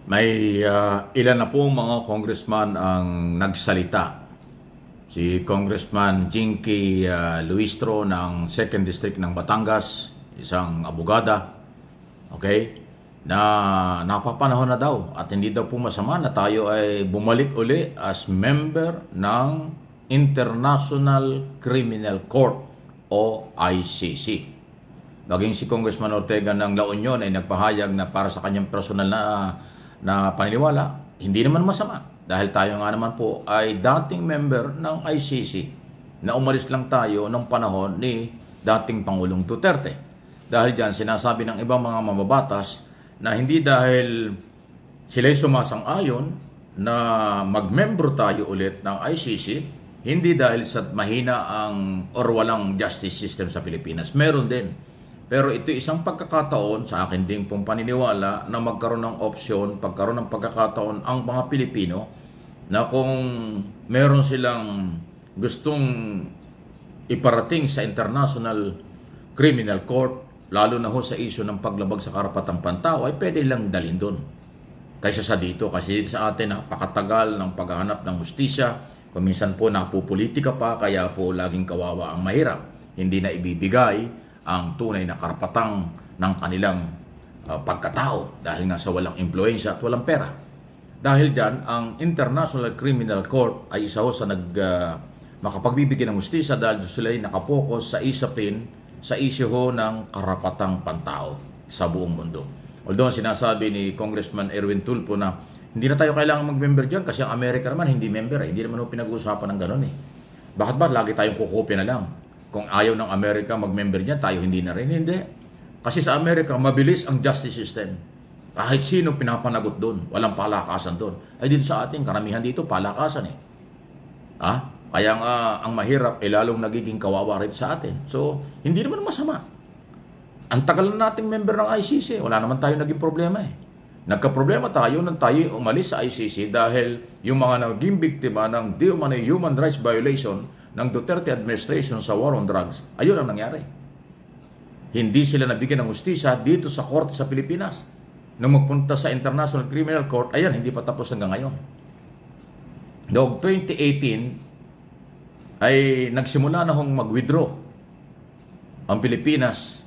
May ilan na po mga congressman ang nagsalita. Si Congressman Jinky Luistro ng 2nd District ng Batangas, isang abogada, okay, na napapanahon na daw at hindi daw po masama na tayo ay bumalik uli as member ng International Criminal Court o ICC. Maging si Congressman Ortega ng La Union ay nagpahayag na para sa kanyang personal na paniniwala, hindi naman masama. Dahil tayo nga naman po ay dating member ng ICC na umalis lang tayo ng panahon ni dating Pangulong Duterte. Dahil dyan, sinasabi ng ibang mga mamabatas na hindi dahil sila'y sumasang-ayon na mag-membro tayo ulit ng ICC, hindi dahil sa mahina ang or walang justice system sa Pilipinas. Meron din. Pero ito isang pagkakataon sa akin din pong paniniwala na magkaroon ng opsyon, pagkaroon ng pagkakataon ang mga Pilipino na kung meron silang gustong iparating sa International Criminal Court, lalo na ho sa isyu ng paglabag sa karapatang pantao, ay pwede lang dalhin doon. Kaysa sa dito, kasi sa atin napakatagal ng paghahanap ng hustisya, kung minsan po napupolitika pa, kaya po laging kawawa ang mahirap. Hindi na ibibigay ang tunay na karapatang ng kanilang pagkatao dahil nga sa walang impluensya at walang pera. Dahil dyan, ang International Criminal Court ay isa ho sa makapagbibigay ng hustisya dahil sila ay nakapokus sa isapin sa isyu ho ng karapatang pantao sa buong mundo. Although sinasabi ni Congressman Erwin Tulfo na hindi na tayo kailangan mag-member dyan kasi ang Amerika naman hindi member Hindi naman ho pinag-uusapan ng gano'n Bakit ba lagi tayong kukopya na lang? Kung ayaw ng Amerika mag-member niya, tayo hindi na rin. Hindi. Kasi sa Amerika, mabilis ang justice system. Kahit sino pinapanagot doon. Walang palakasan doon. Ay dito sa atin, karamihan dito, palakasan Kaya ang mahirap, lalong nagiging kawawa rin sa atin. So, hindi naman masama. Ang tagal na nating member ng ICC, wala naman tayo naging problema Nagka-problema tayo nang tayo umalis sa ICC dahil yung mga naging biktima ng di umano'y human rights violation ng Duterte administration sa war on drugs, ayun ang nangyari. Hindi sila nabigyan ng hustisya dito sa korte sa Pilipinas. Nung magpunta sa International Criminal Court, ayan, hindi pa tapos hanggang ngayon. Noong 2018, ay nagsimula na hong mag-withdraw ang Pilipinas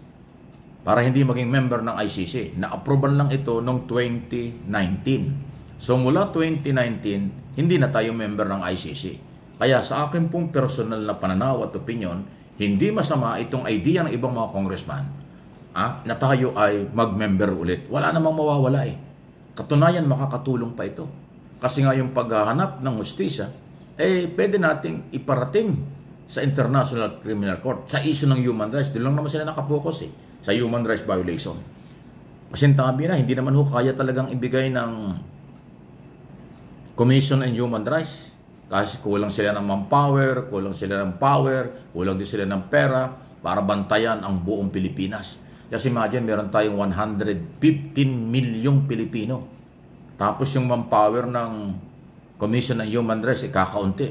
para hindi maging member ng ICC. Na-approval lang ito noong 2019. So mula 2019, hindi na tayo member ng ICC. Kaya sa akin pong personal na pananaw at opinion, hindi masama itong idea ng ibang mga congressman na tayo ay mag-member ulit. Wala namang mawawala Katunayan, makakatulong pa ito. Kasi nga yung paghahanap ng hustisya, pwede nating iparating sa International Criminal Court sa issue ng human rights. Doon lang naman sila nakapokus sa human rights violation. Kasi tabi na, hindi naman kaya talagang ibigay ng Commission on Human Rights. Kasi kulang sila ng manpower, kulang sila ng power, kulang din sila ng pera para bantayan ang buong Pilipinas. Just imagine, meron tayong 115 milyong Pilipino. Tapos yung manpower ng Commission on Human Rights, kakaunti.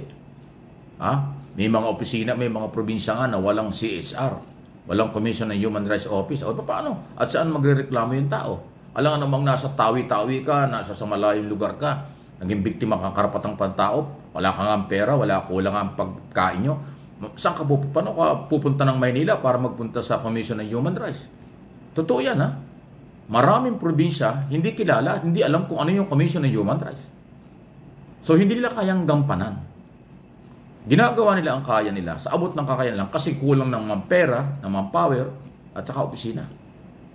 May mga opisina, may mga probinsya nga na walang CHR, walang Commission on Human Rights Office. O paano? At saan magrereklamo yung tao? Alam nga namang nasa tawi-tawi ka, nasa sa malayong lugar ka, naging biktima kang karapatang pantao, wala kang ang pera, kulang ang pagkain nyo. Saan ka paano ka pupunta ng Maynila para magpunta sa Commission on Human Rights? Totoo yan Maraming probinsya, hindi kilala, hindi alam kung ano yung Commission on Human Rights. So hindi nila kayang gampanan. Ginagawa nila ang kaya nila, sa abot ng kakayan lang, kasi kulang ng pera, ng manpower, at saka opisina.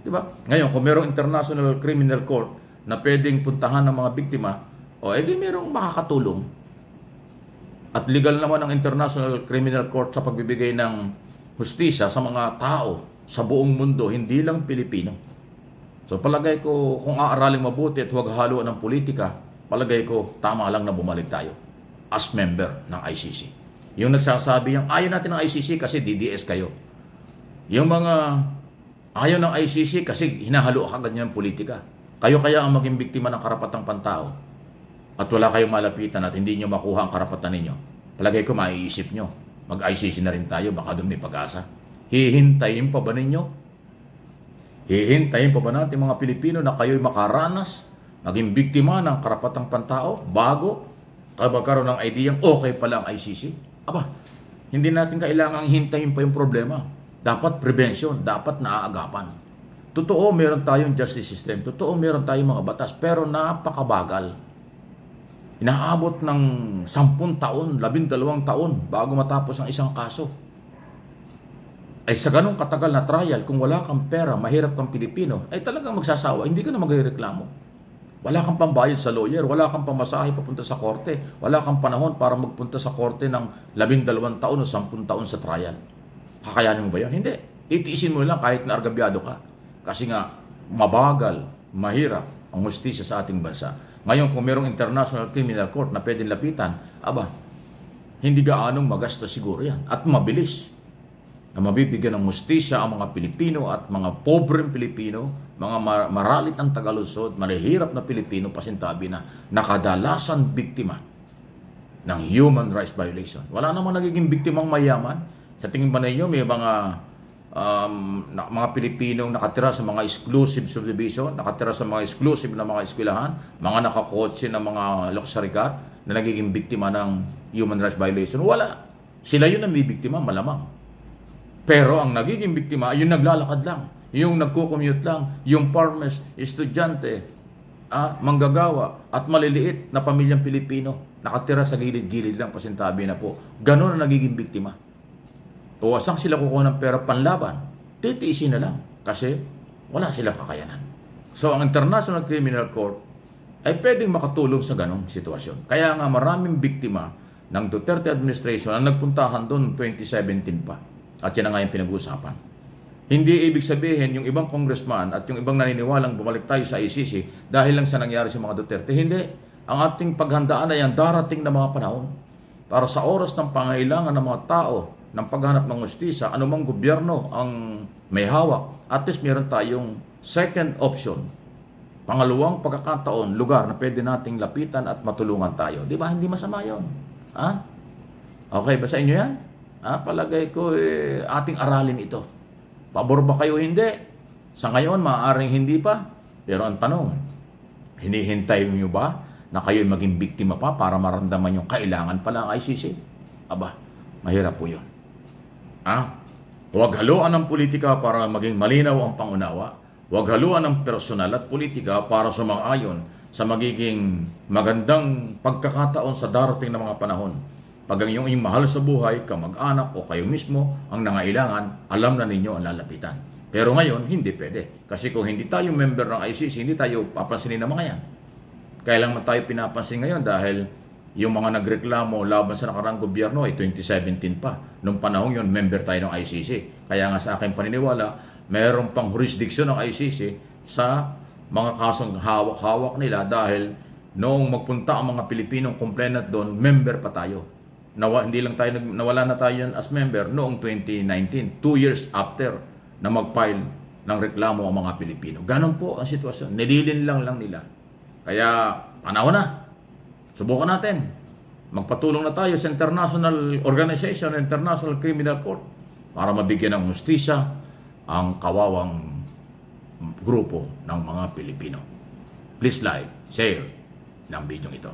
Diba? Ngayon, kung mayroong International Criminal Court na pwedeng puntahan ng mga biktima, di mayroong makakatulong. At legal naman ang International Criminal Court sa pagbibigay ng hustisya sa mga tao sa buong mundo, hindi lang Pilipino. So palagay ko, kung aaraling mabuti at huwag haluan ng politika, palagay ko, tama lang na bumalik tayo as member ng ICC. Yung nagsasabi yung ayaw natin ng ICC kasi DDS kayo. Yung mga ayaw ng ICC kasi hinahalo agad niya ng politika. Kayo kaya ang maging biktima ng karapatang pantao at wala kayong malapitan at hindi nyo makuha ang karapatan ninyo. Palagay ko maiisip nyo, mag-ICC na rin tayo, baka doon may pag-asa. Hihintayin pa ba ninyo? Hihintayin pa ba natin mga Pilipino na kayo'y makaranas naging biktima ng karapatang pantao bago magkaroon ng ideyang okay pala ang ICC. Aba, hindi natin kailangang hintayin pa yung problema. Dapat prevention, dapat naaagapan. Totoo, meron tayong justice system. Totoo, meron tayong mga batas, pero napakabagal. Inaabot ng 10 taon, 12 taon bago matapos ang isang kaso. Ay sa ganong katagal na trial, kung wala kang pera, mahirap kang Pilipino, ay talagang magsasawa, hindi ka na magreklamo. Wala kang pambayad sa lawyer, wala kang pamasahe papunta sa korte, wala kang panahon para magpunta sa korte ng 12 taon o 10 taon sa trial. Kakayanin mo ba yun? Hindi. Titiisin mo lang kahit na argabyado ka. Kasi nga, mabagal, mahirap ang hustisya sa ating bansa. Ngayon, kung mayroong International Criminal Court na pwedeng lapitan, aba, hindi gaanong magastos siguro yan. At mabilis na mabibigyan ng hustisya ang mga Pilipino at mga pobreng Pilipino, mga maralit ang tagalusod, malihirap na Pilipino, pasintabi na nakadalasan biktima ng human rights violation. Wala namang nagiging biktimang mayaman. Sa tingin ba ninyo, may mga Pilipinong nakatira sa mga exclusive subdivision, nakatira sa mga exclusive na mga eskwelahan, mga nakakotse ng mga luxury car na nagiging biktima ng human rights violation? Wala. Sila yun ang may biktima, malamang. Pero ang nagiging biktima ay yung naglalakad lang, yung nagko-commute lang, yung farmers, estudyante, manggagawa at maliliit na pamilyang Pilipino nakatira sa gilid-gilid lang, pasintabi na po. Ganon ang nagiging biktima. O asang sila kukuha ng pera panlaban? Titiisin na lang kasi wala silang kakayanan. So ang International Criminal Court ay pwedeng makatulong sa ganong sitwasyon. Kaya nga maraming biktima ng Duterte administration ang nagpuntahan doon 2017 pa. At yan na nga yung pinag-uusapan. Hindi ibig sabihin yung ibang congressman at yung ibang naniniwalang bumalik tayo sa ICC dahil lang sa nangyari sa mga Duterte. Hindi. Ang ating paghandaan ay ang darating na mga panahon para sa oras ng pangailangan ng mga tao ng paghanap ng hustisya, anumang gobyerno ang may hawak, at least meron tayong second option. Pangalawang pagkakataon, lugar na pwede nating lapitan at matulungan tayo. Di ba? Hindi masama yun. Ha? Okay ba sa inyo yan? Palagay ko, ating aralin ito. Pabor ba kayo? Hindi. Sa ngayon, maaaring hindi pa. Pero ang tanong, hinihintay niyo ba na kayo maging biktima pa para maramdaman yung kailangan pala ang ICC? Aba, mahirap po yun. Huwag haluan ng politika para maging malinaw ang pangunawa. Huwag haluan ng personal at politika para sumang-ayon sa magiging magandang pagkakataon sa darating na mga panahon. Pag ang iyong mahal sa buhay, kamag-anak o kayo mismo ang nangailangan, alam na ninyo ang lalapitan. Pero ngayon, hindi pwede. Kasi kung hindi tayo member ng ICC, hindi tayo papansinin ng mga yan. Kaya lang tayo pinapansin ngayon dahil yung mga nagreklamo laban sa nakaraang gobyerno ay 2017 pa. Noong panahon yun, member tayo ng ICC. Kaya nga sa aking paniniwala, mayroong pang jurisdiction ng ICC sa mga kasong hawak-hawak nila dahil noong magpunta ang mga Pilipinong complainant doon, member pa tayo. Hindi lang tayo, nawala na tayo as member noong 2019, 2 years after na mag-file ng reklamo ang mga Pilipino. Ganon po ang sitwasyon. Nililin lang nila. Kaya, panahon na. Subukan natin. Magpatulong na tayo sa international organization, International Criminal Court, para mabigyan ng hustisya ang kawawang grupo ng mga Pilipino. Please like, share ng video ito.